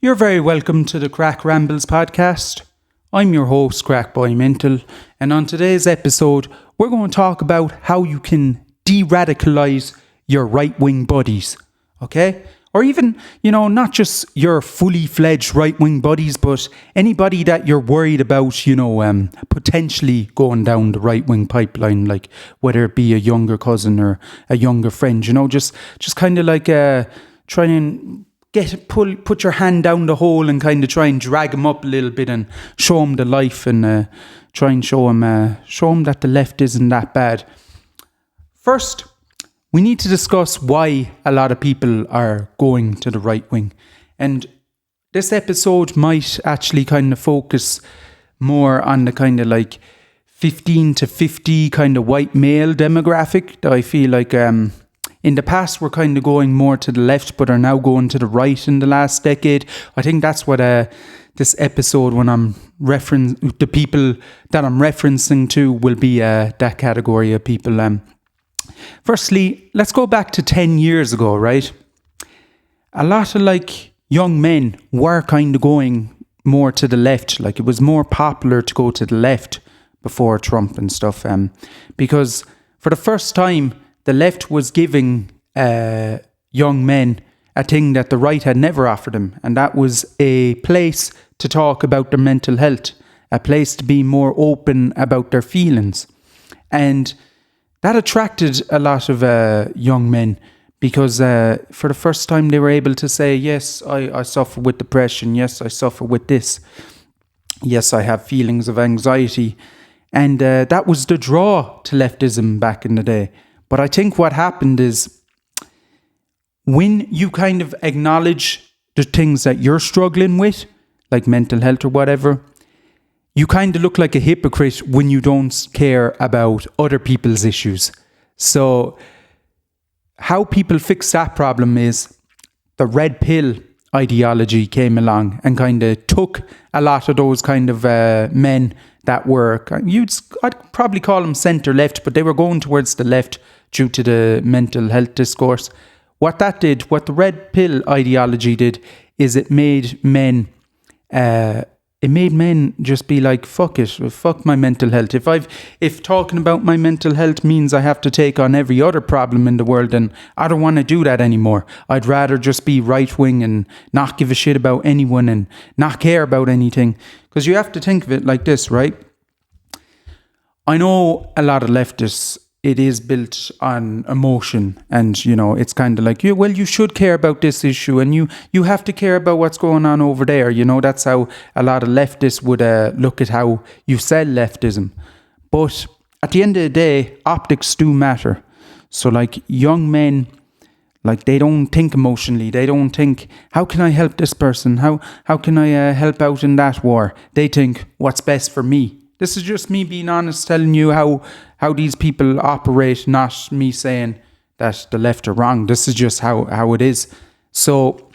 You're very welcome to the Craic Rambles podcast. I'm your host, Craic Boy Mental, and on today's episode, we're going to talk about how you can de-radicalize your right-wing buddies, okay? Or even, not just your fully fledged right-wing buddies, but anybody that you're worried about, potentially going down the right-wing pipeline, like whether it be a younger cousin or a younger friend, just kind of like try and put your hand down the hole and kind of try and drag them up a little bit and show them the life and try and show them that the left isn't that bad. First, we need to discuss why a lot of people are going to the right wing. And this episode might actually kind of focus more on the kind of like 15 to 50 kind of white male demographic that I feel like in the past we're kind of going more to the left but are now going to the right in the last decade. I think that's what this episode, when I'm the people that I'm referencing to, will be that category of people. Firstly, let's go back to 10 years ago, right? A lot of young men were kind of going more to the left. Like, it was more popular to go to the left before Trump and stuff. Because for the first time, the left was giving young men a thing that the right had never offered them. And that was a place to talk about their mental health, a place to be more open about their feelings. And that attracted a lot of young men because for the first time they were able to say, yes, I suffer with depression. Yes, I suffer with this. Yes, I have feelings of anxiety. And that was the draw to leftism back in the day. But I think what happened is when you kind of acknowledge the things that you're struggling with, like mental health or whatever, you kind of look like a hypocrite when you don't care about other people's issues. So how people fix that problem is the red pill ideology came along and kind of took a lot of those kind of men that were, I'd probably call them centre-left, but they were going towards the left due to the mental health discourse. What the red pill ideology did, is it made men just be like, fuck it, fuck my mental health. If talking about my mental health means I have to take on every other problem in the world, then I don't want to do that anymore. I'd rather just be right wing and not give a shit about anyone and not care about anything. Because you have to think of it like this, right? I know a lot of leftists, it is built on emotion, and it's kind of like, you should care about this issue, and you have to care about what's going on over there. That's how a lot of leftists would look at how you sell leftism. But at the end of the day, optics do matter. So young men, they don't think emotionally. They don't think, how can I help this person? How can I help out in that war? They think, what's best for me? This is just me being honest, telling you how these people operate, not me saying that the left are wrong. This is just how it is. So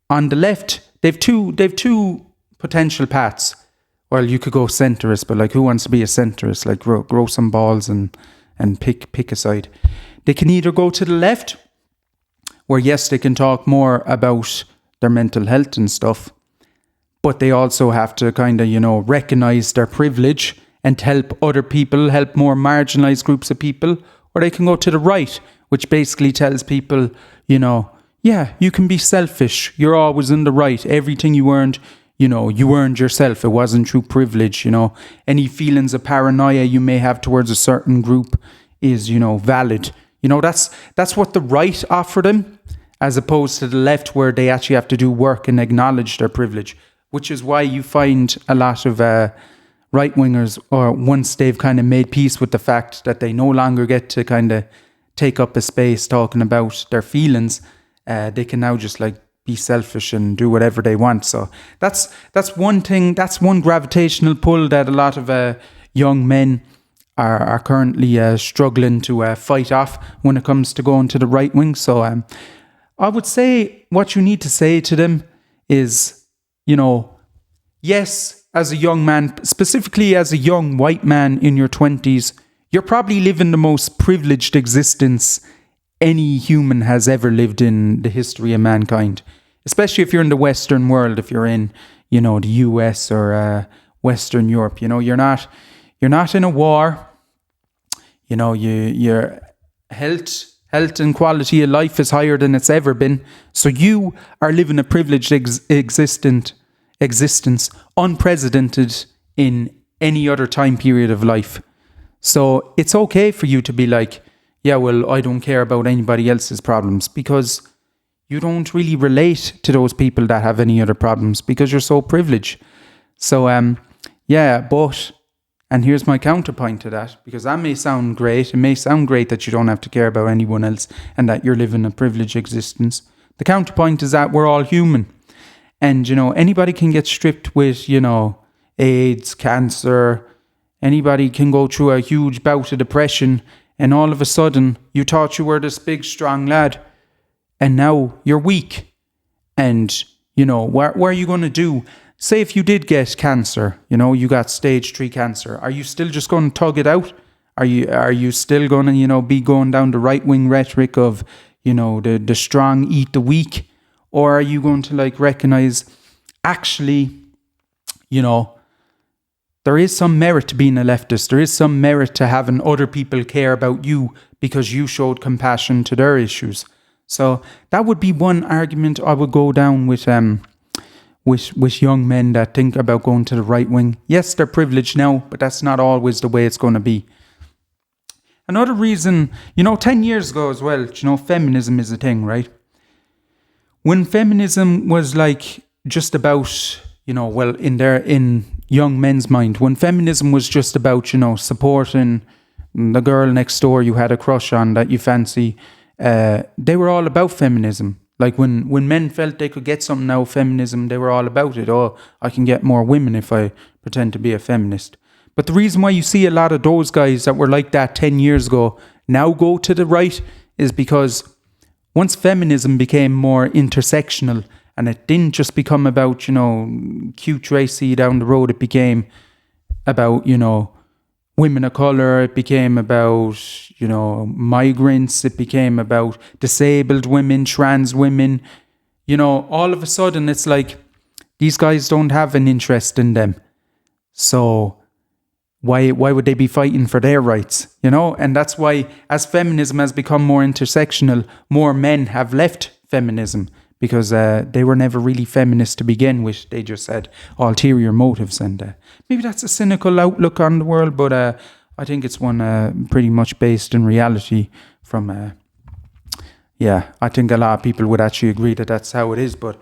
on the left, they've two potential paths. Well, you could go centrist, but who wants to be a centrist? Grow some balls and pick a side. They can either go to the left, where yes, they can talk more about their mental health and stuff, but they also have to kind of, recognize their privilege and help other people, help more marginalized groups of people. Or they can go to the right, which basically tells people, yeah, you can be selfish. You're always in the right. Everything you earned, you earned yourself. It wasn't through privilege, Any feelings of paranoia you may have towards a certain group is, valid. That's what the right offer them, as opposed to the left, where they actually have to do work and acknowledge their privilege. Which is why you find a lot of right-wingers, or once they've kind of made peace with the fact that they no longer get to kind of take up a space talking about their feelings, they can now just be selfish and do whatever they want. So that's one thing, that's one gravitational pull that a lot of young men are currently struggling to fight off when it comes to going to the right wing. So I would say what you need to say to them is, yes, as a young man, specifically as a young white man in your 20s, you're probably living the most privileged existence any human has ever lived in the history of mankind. especially if you're in the Western world, if you're in, the US or Western Europe, you're not in a war. Your health and quality of life is higher than it's ever been. So you are living a privileged existence, unprecedented in any other time period of life. So it's okay for you to be like, yeah, well, I don't care about anybody else's problems, because you don't really relate to those people that have any other problems because you're so privileged. So, and here's my counterpoint to that, because that may sound great. It may sound great that you don't have to care about anyone else and that you're living a privileged existence. The counterpoint is that we're all human. And, anybody can get stripped with, AIDS, cancer. Anybody can go through a huge bout of depression, and all of a sudden you thought you were this big, strong lad, and now you're weak. And, what are you going to do? Say if you did get cancer, you got stage 3 cancer, are you still just going to tug it out? Are you still going to, be going down the right-wing rhetoric of, the strong eat the weak? Or are you going to recognize, actually, there is some merit to being a leftist. There is some merit to having other people care about you because you showed compassion to their issues. So that would be one argument I would go down with young men that think about going to the right wing. Yes, they're privileged now, but that's not always the way it's going to be. Another reason, 10 years ago as well, feminism is a thing, right? When feminism was just about, in young men's mind, when feminism was just about, supporting the girl next door you had a crush on that you fancy, they were all about feminism. When men felt they could get something out of feminism, they were all about it. Oh, I can get more women if I pretend to be a feminist. But the reason why you see a lot of those guys that were like that 10 years ago now go to the right is because once feminism became more intersectional, and it didn't just become about, cute Tracy down the road, it became about, women of colour, it became about, migrants, it became about disabled women, trans women. All of a sudden it's like these guys don't have an interest in them. So why would they be fighting for their rights? And that's why, as feminism has become more intersectional, more men have left feminism, because they were never really feminist to begin with. They just had ulterior motives, and maybe that's a cynical outlook on the world, but I think it's one pretty much based in reality from, I think a lot of people would actually agree that that's how it is, but